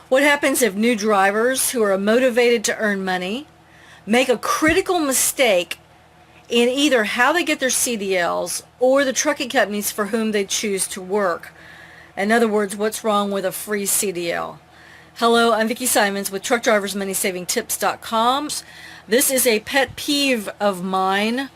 What happens if new drivers who are motivated to earn money make a critical mistake in either how they get their CDLs or the trucking companies for whom they choose to work? In other words, what's wrong with a free CDL? Hello, I'm Vicki Simons with TruckDriversMoneySavingTips.com. This is a pet peeve of mine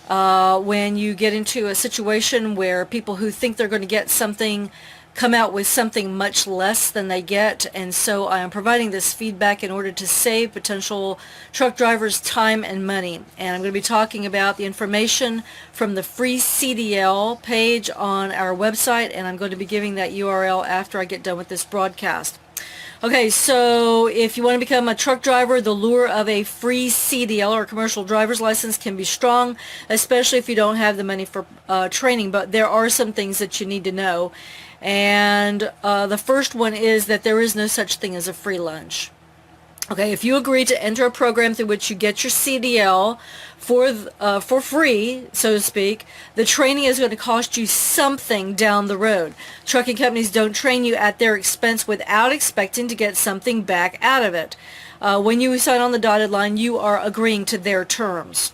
when you get into a situation where people who think they're going to get something come out with something much less than they get, and so I am providing this feedback in order to save potential truck drivers time and money. And I'm going to be talking about the information from the free CDL page on our website, and I'm going to be giving that URL after I get done with this broadcast. Okay, so if you want to become a truck driver, the lure of a free CDL or commercial driver's license can be strong, especially if you don't have the money for training, but there are some things that you need to know. And the first one is that there is no such thing as a free lunch. Okay, if you agree to enter a program through which you get your CDL for free, so to speak, the training is going to cost you something down the road. Trucking companies don't train you at their expense without expecting to get something back out of it. When you sign on the dotted line, you are agreeing to their terms.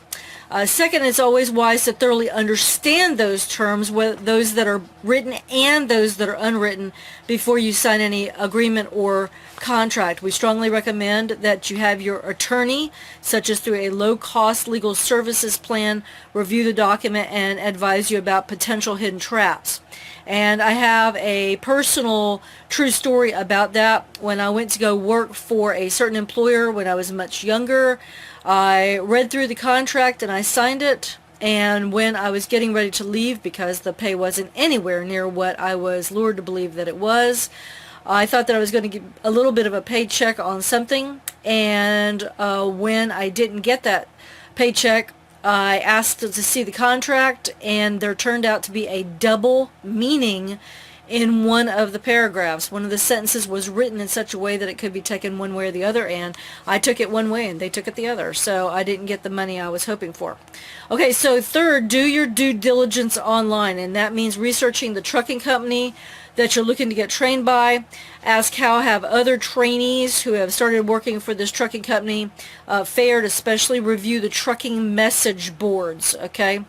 Second, it's always wise to thoroughly understand those terms, those that are written and those that are unwritten, before you sign any agreement or contract. We strongly recommend that you have your attorney, such as through a low-cost legal services plan, review the document and advise you about potential hidden traps. And I have a personal true story about that. When I went to go work for a certain employer when I was much younger, I read through the contract and I signed it, and when I was getting ready to leave, because the pay wasn't anywhere near what I was lured to believe that it was, I thought that I was going to get a little bit of a paycheck on something, and when I didn't get that paycheck, I asked to see the contract, and there turned out to be a double meaning in one of the paragraphs. One of the sentences was written in such a way that it could be taken one way or the other, and I took it one way and they took it the other, so I didn't get the money I was hoping for. Okay, so third, do your due diligence online, and that means researching the trucking company that you're looking to get trained by. Ask how have other trainees who have started working for this trucking company fared, especially review the trucking message boards, okay?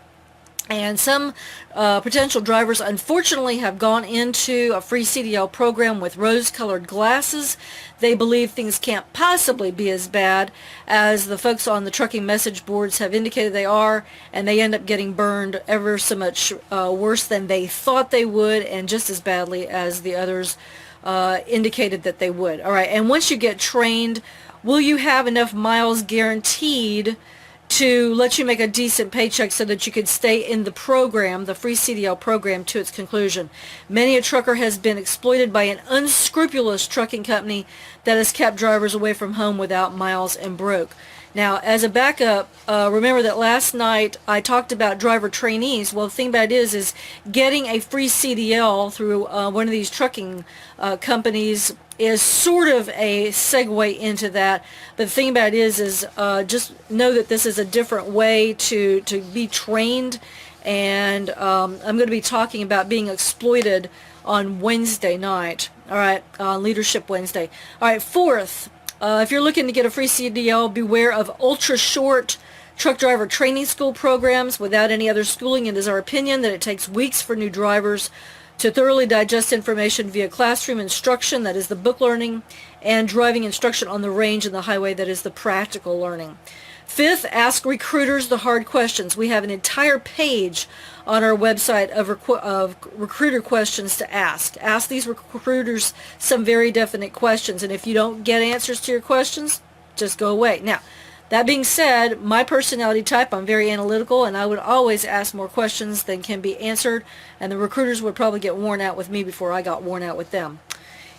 And some potential drivers, unfortunately, have gone into a free CDL program with rose-colored glasses. They believe things can't possibly be as bad as the folks on the trucking message boards have indicated they are, and they end up getting burned ever so much worse than they thought they would, and just as badly as the others indicated that they would. All right, and once you get trained, will you have enough miles guaranteed to let you make a decent paycheck so that you could stay in the program, the free CDL program, to its conclusion? Many a trucker has been exploited by an unscrupulous trucking company that has kept drivers away from home without miles and broke. Now, as a backup, remember that last night I talked about driver trainees. Well, the thing about it is getting a free CDL through one of these trucking companies is sort of a segue into that. But the thing about it is just know that this is a different way to be trained, and I'm going to be talking about being exploited on Wednesday night, all right, on Leadership Wednesday. All right, fourth, if you're looking to get a free CDL, beware of ultra-short truck driver training school programs without any other schooling. It is our opinion that it takes weeks for new drivers to thoroughly digest information via classroom instruction, that is the book learning, and driving instruction on the range and the highway, that is the practical learning. Fifth, ask recruiters the hard questions. We have an entire page on our website of recruiter questions to ask. Ask these recruiters some very definite questions, and if you don't get answers to your questions, just go away. Now, that being said, my personality type, I'm very analytical, and I would always ask more questions than can be answered, and the recruiters would probably get worn out with me before I got worn out with them.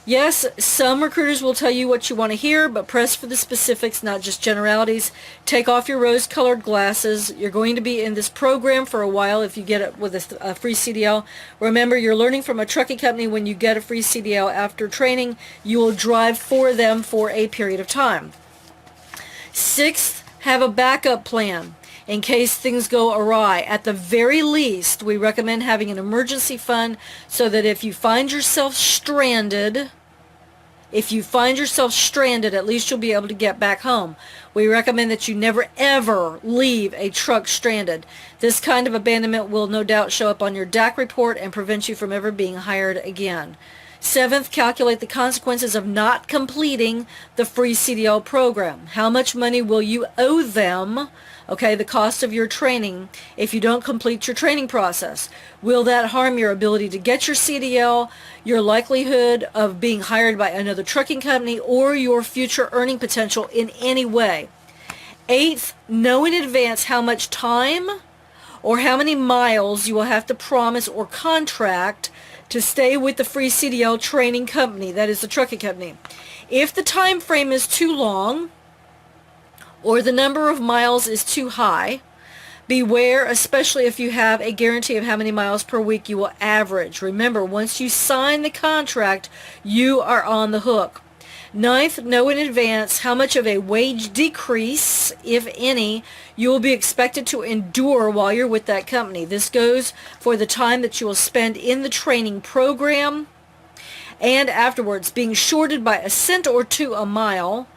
Yes, some recruiters will tell you what you want to hear, but press for the specifics, not just generalities. Take off your rose-colored glasses. You're going to be in this program for a while if you get it with a free CDL. Remember, you're learning from a trucking company. When you get a free CDL after training, you will drive for them for a period of time. Sixth, have a backup plan in case things go awry. At the very least, we recommend having an emergency fund so that if you find yourself stranded, If you find yourself stranded, at least you'll be able to get back home. We recommend that you never ever leave a truck stranded. This kind of abandonment will no doubt show up on your DAC report and prevent you from ever being hired again. Seventh, calculate the consequences of not completing the free CDL program. How much money will you owe them? Okay, the cost of your training if you don't complete your training process. Will that harm your ability to get your CDL, your likelihood of being hired by another trucking company, or your future earning potential in any way? Eighth, know in advance how much time or how many miles you will have to promise or contract to stay with the free CDL training company, that is the trucking company. If the time frame is too long, or the number of miles is too high, beware, especially if you have a guarantee of how many miles per week you will average. Remember, once you sign the contract, you are on the hook. Ninth, know in advance how much of a wage decrease, if any, you will be expected to endure while you're with that company. This goes for the time that you will spend in the training program and afterwards. Being shorted by a cent or two a mile,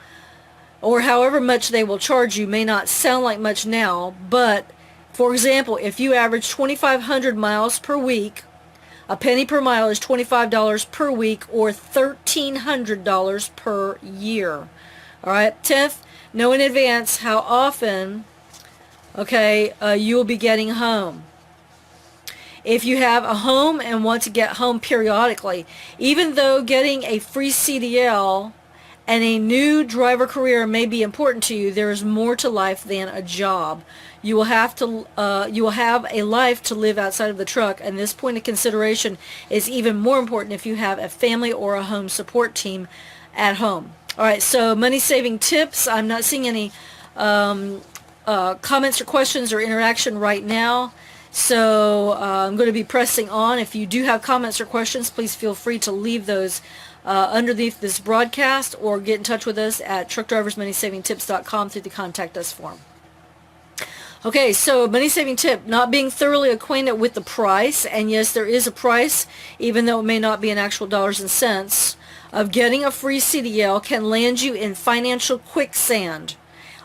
or however much they will charge you, may not sound like much now, but for example, if you average 2,500 miles per week, a penny per mile is $25 per week, or $1,300 per year. All right. 10th, know in advance how often, you will be getting home. If you have a home and want to get home periodically, even though getting a free CDL and a new driver career may be important to you, there is more to life than a job. You will have a life to live outside of the truck, and this point of consideration is even more important if you have a family or a home support team at home. All right, so money saving tips. I'm not seeing any comments or questions or interaction right now, so I'm going to be pressing on. If you do have comments or questions, please feel free to leave those underneath this broadcast, or get in touch with us at TruckDriversMoneySavingTips.com through the Contact Us form. Okay, so money saving tip, not being thoroughly acquainted with the price, and yes, there is a price, even though it may not be in actual dollars and cents, of getting a free CDL can land you in financial quicksand,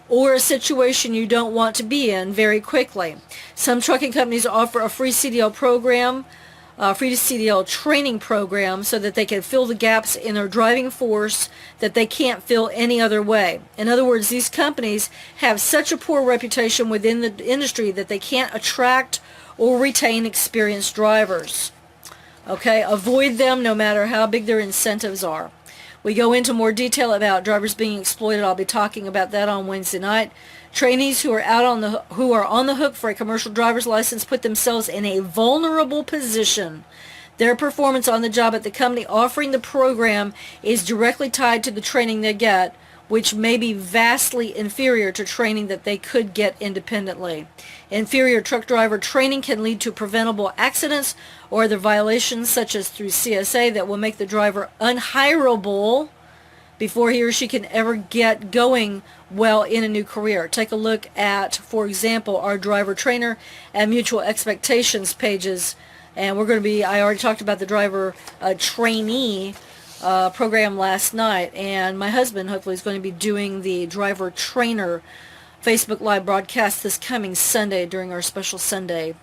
or a situation you don't want to be in very quickly. Some trucking companies offer a free CDL program, free CDL training program, so that they can fill the gaps in their driving force that they can't fill any other way. In other words, these companies have such a poor reputation within the industry that they can't attract or retain experienced drivers. Okay, avoid them no matter how big their incentives are. We go into more detail about drivers being exploited. I'll be talking about that on Wednesday night. Trainees who are on the hook for a commercial driver's license put themselves in a vulnerable position. Their performance on the job at the company offering the program is directly tied to the training they get, which may be vastly inferior to training that they could get independently. Inferior truck driver training can lead to preventable accidents or other violations, such as through CSA, that will make the driver unhireable before he or she can ever get going well in a new career. Take a look at, for example, our driver trainer and mutual expectations pages. And we're going to be, I already talked about the driver trainee program last night, and my husband hopefully is going to be doing the driver trainer Facebook Live broadcast this coming Sunday during our special Sunday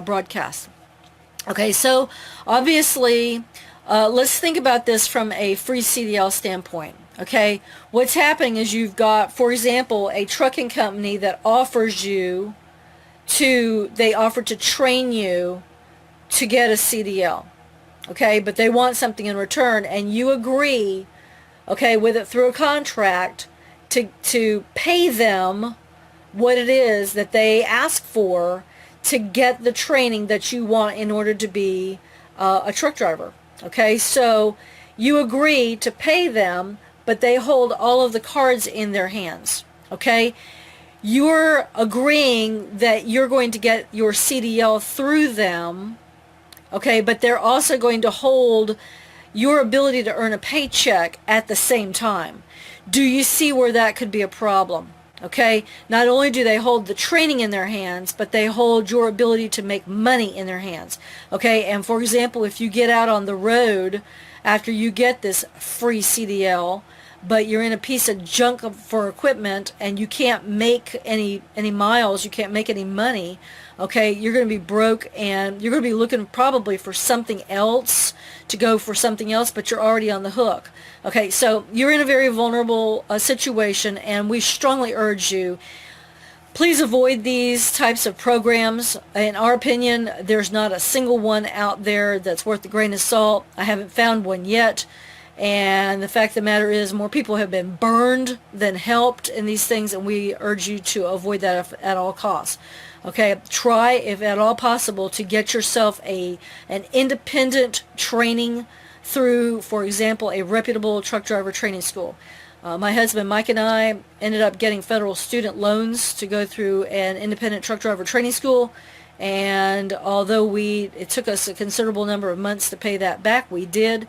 broadcast. Okay, so obviously, let's think about this from a free CDL standpoint. Okay, what's happening is you've got, for example, a trucking company that offers they offer to train you to get a CDL. Okay, but they want something in return, and you agree, okay, with it through a contract to pay them what it is that they ask for to get the training that you want in order to be a truck driver. Okay, so you agree to pay them, but they hold all of the cards in their hands. Okay, you're agreeing that you're going to get your CDL through them. Okay, but they're also going to hold your ability to earn a paycheck at the same time. Do you see where that could be a problem? Okay, not only do they hold the training in their hands, but they hold your ability to make money in their hands. Okay, and for example, if you get out on the road after you get this free CDL, but you're in a piece of junk for equipment and you can't make any miles, you can't make any money, okay, you're going to be broke and you're going to be looking probably for something else to go for something else, but you're already on the hook. Okay, so you're in a very vulnerable situation, and we strongly urge you, please avoid these types of programs. In our opinion, there's not a single one out there that's worth a grain of salt. I haven't found one yet. And the fact of the matter is, more people have been burned than helped in these things, and we urge you to avoid that at all costs. Okay, try, if at all possible, to get yourself an independent training through, for example, a reputable truck driver training school. My husband Mike and I ended up getting federal student loans to go through an independent truck driver training school, and although it took us a considerable number of months to pay that back, we did,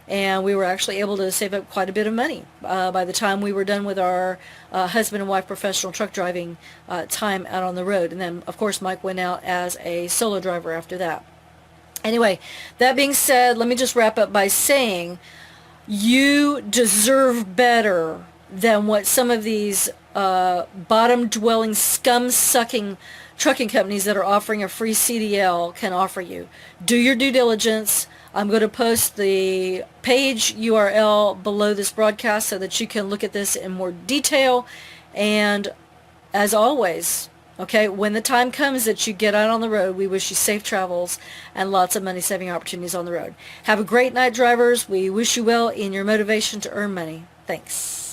and we were actually able to save up quite a bit of money by the time we were done with our husband and wife professional truck driving time out on the road. And then, of course, Mike went out as a solo driver after that. Anyway, that being said, let me just wrap up by saying you deserve better than what some of these bottom-dwelling, scum-sucking trucking companies that are offering a free CDL can offer you. Do your due diligence. I'm going to post the page URL below this broadcast so that you can look at this in more detail. And as always, okay, when the time comes that you get out on the road, we wish you safe travels and lots of money-saving opportunities on the road. Have a great night, drivers. We wish you well in your motivation to earn money. Thanks.